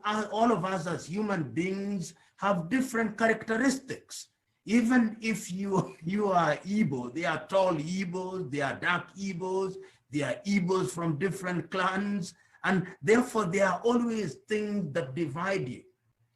all of us as human beings have different characteristics. Even if you are Igbo, they are tall Igbos, they are dark Igbos, they are Igbos from different clans, and therefore there are always things that divide you.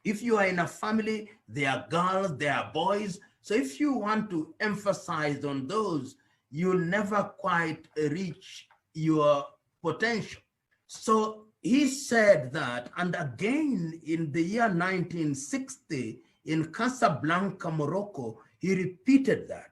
If you are in a family, there are girls, there are boys. So if you want to emphasize on those, you'll never quite reach your potential. So he said that, and again in the year 1960, in Casablanca, Morocco, he repeated that.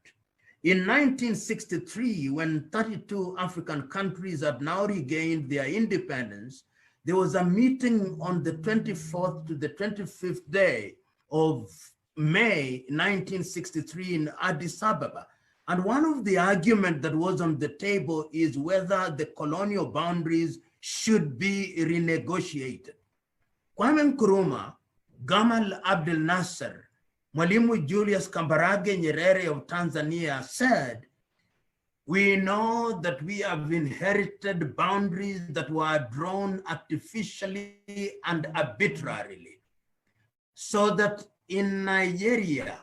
In 1963, when 32 African countries had now regained their independence, there was a meeting on the 24th to the 25th day of May 1963 in Addis Ababa. And one of the arguments that was on the table is whether the colonial boundaries should be renegotiated. Kwame Nkrumah, Gamal Abdel Nasser, Mwalimu Julius Kambarage Nyerere of Tanzania said, we know that we have inherited boundaries that were drawn artificially and arbitrarily. So that in Nigeria,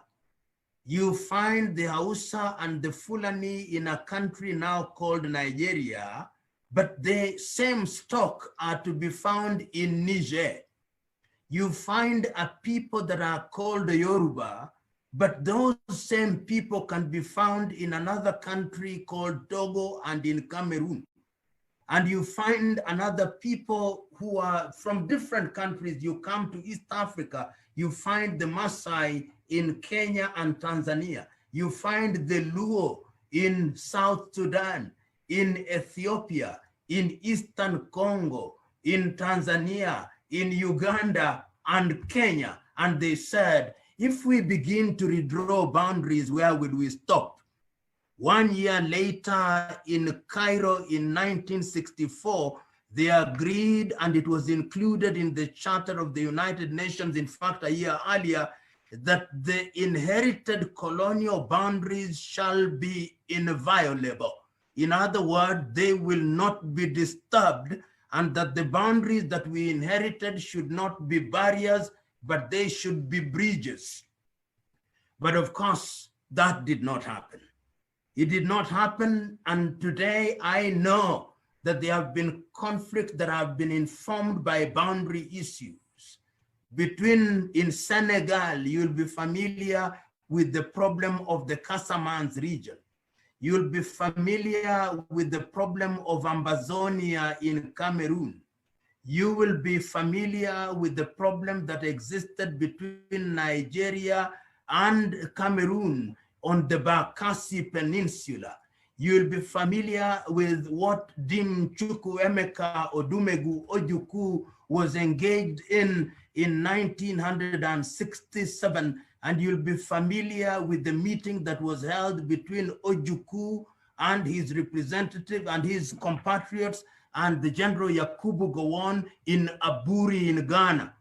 you find the Hausa and the Fulani in a country now called Nigeria, but the same stock are to be found in Niger. You find a people that are called Yoruba, but those same people can be found in another country called Togo and in Cameroon. And you find another people who are from different countries. You come to East Africa, you find the Maasai in Kenya and Tanzania. You find the Luo in South Sudan, in Ethiopia, in Eastern Congo, in Tanzania, in Uganda and Kenya. And they said, if we begin to redraw boundaries, where will we stop? 1 year later in Cairo in 1964, they agreed, and it was included in the Charter of the United Nations, in fact, a year earlier, that the inherited colonial boundaries shall be inviolable. In other words, they will not be disturbed, and that the boundaries that we inherited should not be barriers, but they should be bridges. But of course, that did not happen. It did not happen, and today I know that there have been conflicts that have been informed by boundary issues. In Senegal, you'll be familiar with the problem of the Casamance region. You'll be familiar with the problem of Ambazonia in Cameroon. You will be familiar with the problem that existed between Nigeria and Cameroon on the Bakassi Peninsula. You'll be familiar with what Dim Chukwuemeka Odumegu Ojukwu was engaged in 1967, and you'll be familiar with the meeting that was held between Ojukwu and his representative and his compatriots and the General Yakubu Gowon in Aburi in Ghana.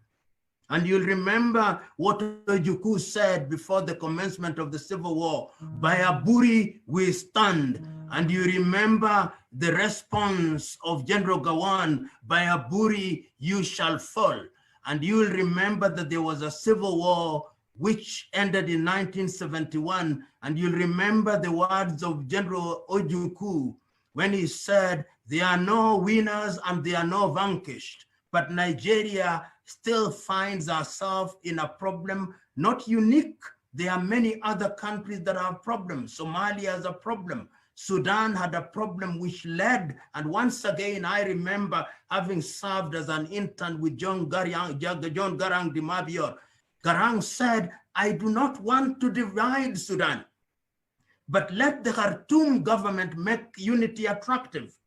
And you'll remember what Ojukwu said before the commencement of the Civil War, by Aburi we stand. And you remember the response of General Gowon, by Aburi you shall fall. And you'll remember that there was a civil war which ended in 1971. And you'll remember the words of General Ojukwu when he said, there are no winners and there are no vanquished, but Nigeria still finds ourselves in a problem, not unique. There are many other countries that have problems. Somalia has a problem. Sudan had a problem which led, and once again, I remember having served as an intern with John Garang de Mabior. Garang said, I do not want to divide Sudan, but let the Khartoum government make unity attractive.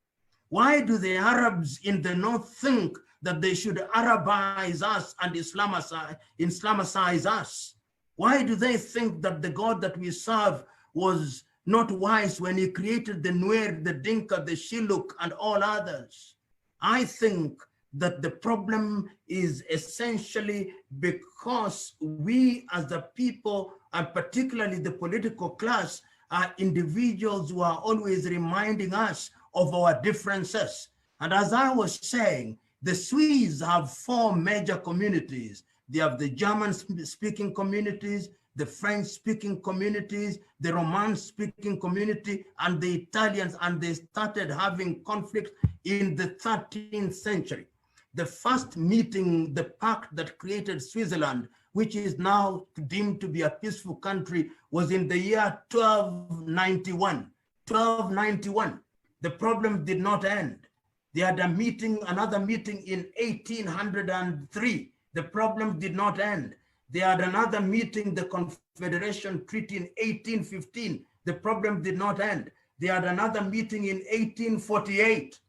Why do the Arabs in the north think that they should Arabize us and Islamicize us? Why do they think that the God that we serve was not wise when he created the Nuer, the Dinka, the Shilluk, and all others? I think that the problem is essentially because we as the people, and particularly the political class, are individuals who are always reminding us of our differences. And as I was saying, The Swiss have 4 major communities. They have the German-speaking communities, the French-speaking communities, the Romance-speaking community, and the Italians, and they started having conflicts in the 13th century. The first meeting, the pact that created Switzerland, which is now deemed to be a peaceful country, was in the year 1291. 1291. The problem did not end. They had another meeting in 1803. The problem did not end. They had another meeting, the Confederation Treaty in 1815. The problem did not end. They had another meeting in 1848,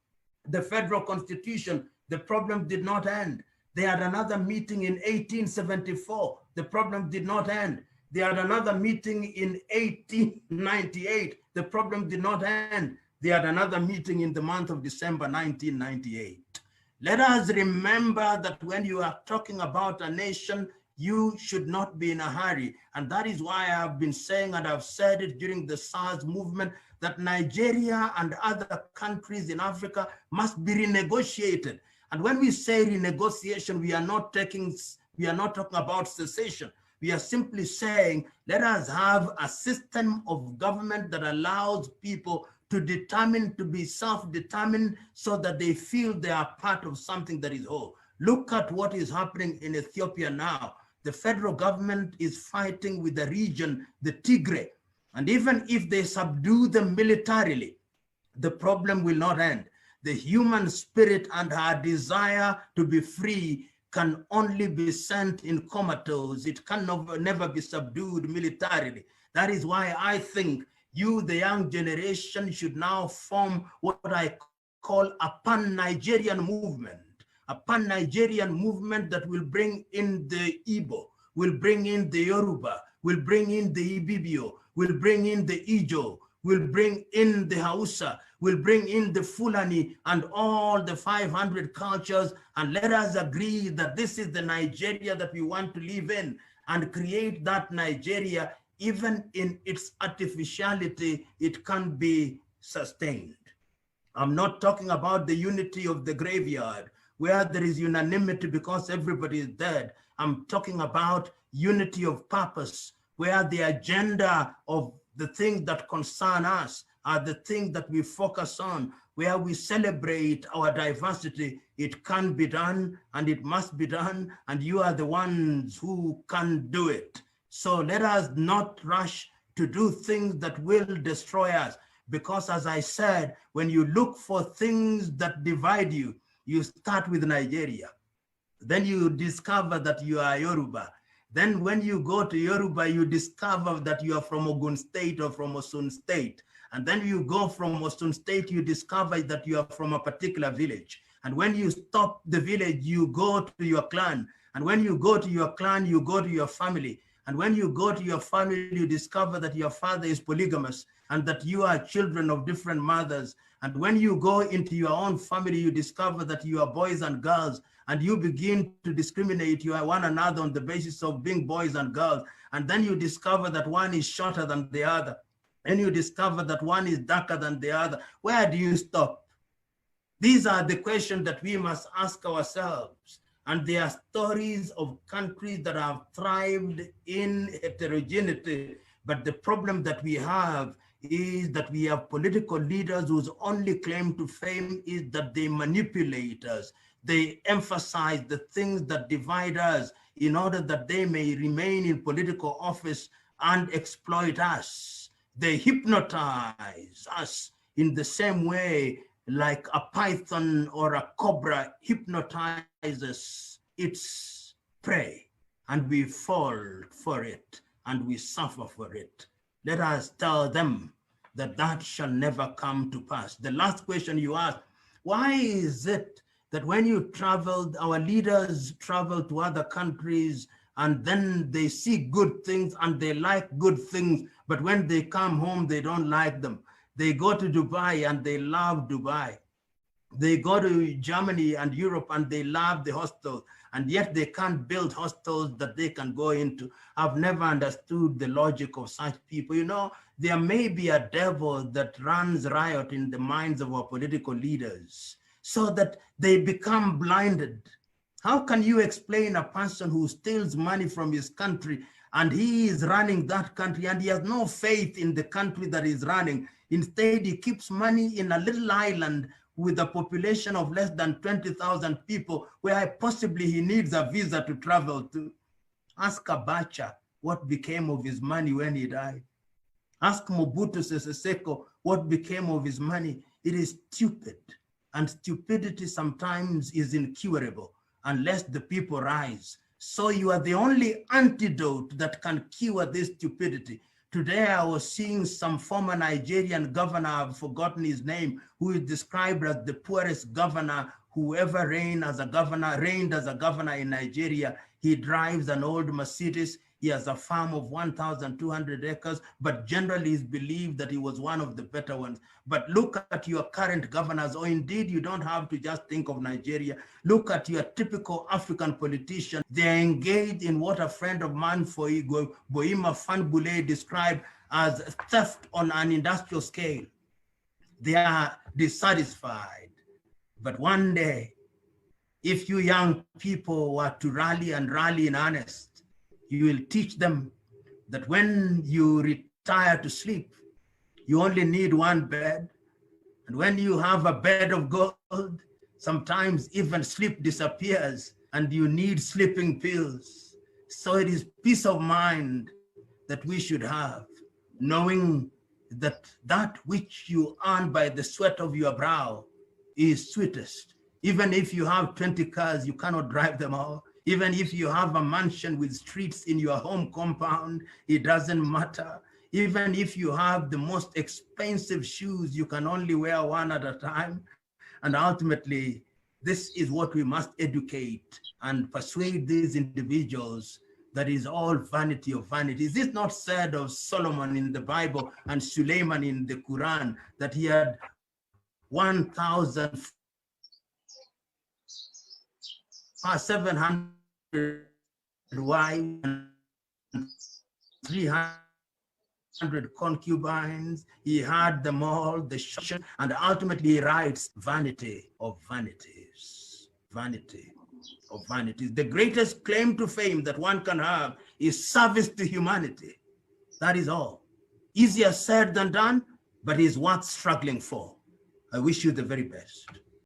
the Federal Constitution. The problem did not end. They had another meeting in 1874. The problem did not end. They had another meeting in 1898. The problem did not end. They had another meeting in the month of December 1998. Let us remember that when you are talking about a nation, you should not be in a hurry. And that is why I have been saying, and I've said it during the SARS movement, that Nigeria and other countries in Africa must be renegotiated. And when we say renegotiation, we are not talking about secession. We are simply saying, let us have a system of government that allows people to determine, to be self-determined, so that they feel they are part of something that is whole. Look at what is happening in Ethiopia now. The federal government is fighting with the region, the Tigray. And even if they subdue them militarily, the problem will not end. The human spirit and her desire to be free can only be sent in comatose. It can never be subdued militarily. That is why I think you, the young generation, should now form what I call a pan-Nigerian movement. A pan-Nigerian movement that will bring in the Igbo, will bring in the Yoruba, will bring in the Ibibio, will bring in the Ijo, will bring in the Hausa, will bring in the Fulani and all the 500 cultures, and let us agree that this is the Nigeria that we want to live in, and create that Nigeria. Even in its artificiality, it can be sustained. I'm not talking about the unity of the graveyard, where there is unanimity because everybody is dead. I'm talking about unity of purpose, where the agenda of the things that concern us are the things that we focus on, where we celebrate our diversity. It can be done, and it must be done, and you are the ones who can do it. So let us not rush to do things that will destroy us, because as I said, when you look for things that divide you, you start with Nigeria. Then you discover that you are Yoruba. Then when you go to Yoruba, you discover that you are from Ogun State or from Osun State. And then you go from Osun State, you discover that you are from a particular village. And when you stop the village, you go to your clan. And when you go to your clan, you go to your family. And when you go to your family, you discover that your father is polygamous and that you are children of different mothers. And when you go into your own family, you discover that you are boys and girls, and you begin to discriminate one another on the basis of being boys and girls. And then you discover that one is shorter than the other. And you discover that one is darker than the other. Where do you stop? These are the questions that we must ask ourselves. And there are stories of countries that have thrived in heterogeneity. But the problem that we have is that we have political leaders whose only claim to fame is that they manipulate us. They emphasize the things that divide us in order that they may remain in political office and exploit us. They hypnotize us in the same way like a python or a cobra hypnotizes its prey, and we fall for it and we suffer for it. Let us tell them that that shall never come to pass. The last question you asked, why is it that when you traveled, our leaders travel to other countries and then they see good things and they like good things, but when they come home, they don't like them? They go to Dubai and they love Dubai. They go to Germany and Europe and they love the hostels, and yet they can't build hostels that they can go into. I've never understood the logic of such people. You know, there may be a devil that runs riot in the minds of our political leaders. so that they become blinded. How can you explain a person who steals money from his country and he is running that country and he has no faith in the country that he's running? Instead, he keeps money in a little island with a population of less than 20,000 people, where possibly he needs a visa to travel to. Ask Abacha what became of his money when he died. Ask Mobutu Sese Seko what became of his money. It is stupid, and stupidity sometimes is incurable unless the people rise. So you are the only antidote that can cure this stupidity. Today I was seeing some former Nigerian governor, I've forgotten his name, who is described as the poorest governor who ever reigned as a governor in Nigeria. He drives an old Mercedes. He has a farm of 1,200 acres, but generally is believed that he was one of the better ones. But look at your current governors, or indeed you don't have to just think of Nigeria. Look at your typical African politician. They are engaged in what a friend of mine, Boima Fanbule, described as theft on an industrial scale. They are dissatisfied. But one day, if you young people were to rally in earnest, you will teach them that when you retire to sleep, you only need one bed. And when you have a bed of gold, sometimes even sleep disappears and you need sleeping pills. So it is peace of mind that we should have, knowing that that which you earn by the sweat of your brow is sweetest. Even if you have 20 cars, you cannot drive them all. Even if you have a mansion with streets in your home compound, it doesn't matter. Even if you have the most expensive shoes, you can only wear one at a time. And ultimately, this is what we must educate and persuade these individuals that is all vanity of vanity. Is this not said of Solomon in the Bible and Suleiman in the Quran, that he had 1,700 wives and 300 concubines? He had them all, and ultimately he writes, vanity of vanities, vanity of vanities. The greatest claim to fame that one can have is service to humanity. That is all. Easier said than done, but is worth struggling for. I wish you the very best.